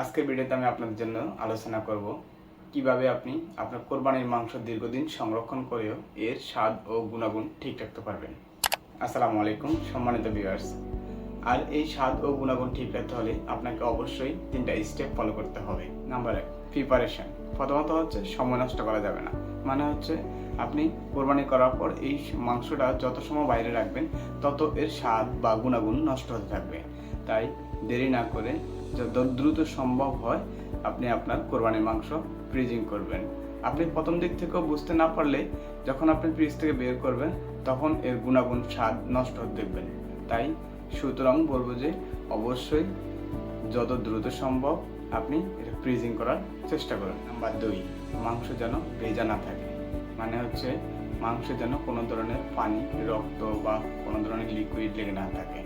আজকের ভিডিওতে আমি আপনাদের জন্য আলোচনা করব কিভাবে আপনি আপনার কোরবানির মাংস দীর্ঘদিন সংরক্ষণ করেও এর স্বাদ ও গুণাগুণ ঠিক রাখতে পারবেন। আসসালামু আলাইকুম সম্মানিত ভিউয়ার্স। আর এই স্বাদ ও গুণাগুণ ঠিক রাখতে হলে আপনাকে অবশ্যই 3টা স্টেপ ফলো করতে হবে। Number 1, preparation. প্রথমত হচ্ছে সময় নষ্ট করা যাবে না। মানে হচ্ছে আপনি কোরবানি করার পর এই মাংসটা যত সময় বাইরে রাখবেন তত এর স্বাদ বা গুণাগুণ নষ্ট হতে থাকবে। তাই দেরি না করে যত দ্রুত সম্ভব হয় আপনি আপনার কোরবানির মাংস ফ্রিজিং করবেন। আপনি প্রথম দিক থেকেও বুঝতে না পারলে যখন আপনি ফ্রিজ থেকে বের করবেন তখন এর গুণাগুণ স্বাদ নষ্ট হতে দেখবেন। তাই সুতরাং বলবো যে অবশ্যই যত দ্রুত সম্ভব আপনি এটা ফ্রিজিং করার চেষ্টা করুন। নাম্বার 2, মাংস যেন ভেজা না থাকে। মানে হচ্ছে মাংসে যেন কোনো ধরনের পানি, রক্ত বা কোনো ধরনের লিকুইড লেগে না থাকে।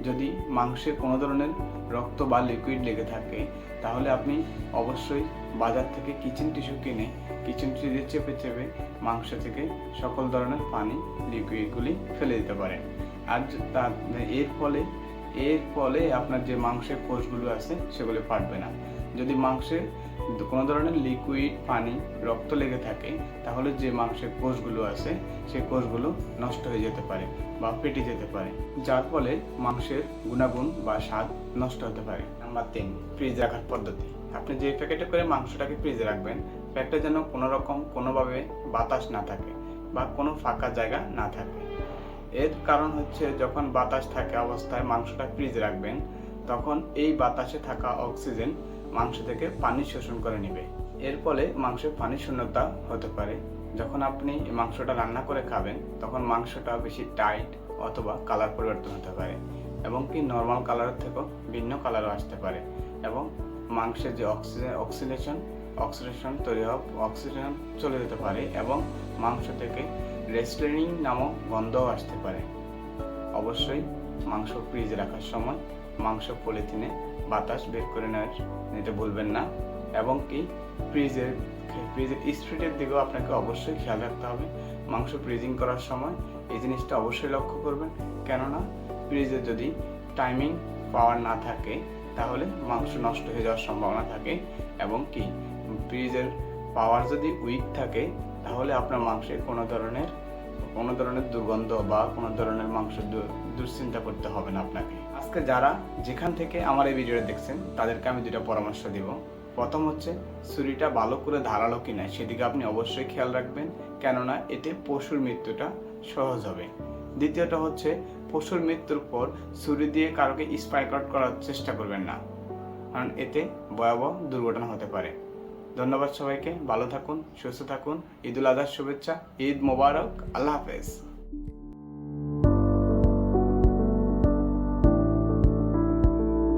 যদি মাংসে কোনো ধরনের রক্ত বা লিকুইড লেগে থাকে তাহলে আপনি অবশ্যই বাজার থেকে কিচেন টিস্যু কিনে কিচেন টিস্যু দিয়ে চেপে চেপে মাংস থেকে সকল ধরনের পানি, লিকুইডগুলি ফেলে দিতে পারেন। আর এর ফলে আপনার যে মাংসের কোষগুলো আছে সেগুলো ফাটবে না। যদি মাংসে কোনো ধরনের লিকুইড, পানি, রক্ত লেগে থাকে তাহলে যে মাংসের কোষগুলো আছে সেই কোষগুলো নষ্ট হয়ে যেতে পারে বা ফেটে যেতে পারে, যার ফলে মাংসের গুণাগুণ বা স্বাদ নষ্ট হতে পারে। নাম্বার 3, ফ্রিজ রাখার পদ্ধতি। আপনি যে প্যাকেটে করে মাংসটাকে ফ্রিজে রাখবেন প্যাকেটে যেন কোনোভাবে বাতাস না থাকে বা কোনো ফাঁকা জায়গা না থাকে। এর কারণ হচ্ছে যখন বাতাস থাকা অবস্থায় মাংসটা ফ্রিজে রাখবেন তখন এই বাতাসে থাকা অক্সিজেন মাংস থেকে পানি শোষণ করে নেবে। এর ফলে মাংসের পানি শূন্যতা হতে পারে। যখন আপনি এই মাংসটা রান্না করে খাবেন তখন মাংসটা বেশি টাইট অথবা কালার পরিবর্তন হতে পারে এবং কি নর্মাল কালারের থেকেও ভিন্ন কালারও আসতে পারে এবং মাংসের যে অক্সিডেশন তৈরি হওয়া অক্সিজেন চলে যেতে পারে এবং মাংস থেকে রেস্টলিং নামক গন্ধও আসতে পারে। অবশ্যই মাংস ফ্রিজে রাখার সময় মাংস পলিথিনে বাতাস বের করে নিতে ভুলবেন না এবং কি ফ্রিজের স্পিডের দিকেও আপনাকে অবশ্যই খেয়াল রাখতে হবে। মাংস ফ্রিজিং করার সময় এই জিনিসটা অবশ্যই লক্ষ্য করবেন, কেননা ফ্রিজে যদি টাইমিং পাওয়ার না থাকে তাহলে মাংস নষ্ট হয়ে যাওয়ার সম্ভাবনা থাকে এবং কি ফ্রিজের পাওয়ার যদি উইক থাকে তাহলে আপনার মাংসে কোনো ধরনের দুর্গন্ধ বা কোনো ধরনের মাংস দুশ্চিন্তা করতে হবে না আপনাকে। আজকে যারা যেখান থেকে আমার এই ভিডিওটা দেখছেন তাদেরকে আমি 2টা পরামর্শ দিব। প্রথম হচ্ছে ছুরিটা ভালো করে ধারালো কিনা সেদিকে আপনি অবশ্যই খেয়াল রাখবেন, কেননা এতে পশুর মৃত্যুটা সহজ হবে। দ্বিতীয়ত হচ্ছে পশুর মৃত্যুর পর ছুরি দিয়ে কারোকে স্পাইক আউট করার চেষ্টা করবেন না, কারণ এতে ভয়াবহ দুর্ঘটনা হতে পারে। ধন্যবাদ সবাইকে, ভালো থাকুন, সুস্থ থাকুন। ঈদুল আজহার শুভেচ্ছা, ঈদ মোবারক, আল্লাহ হাফেজ।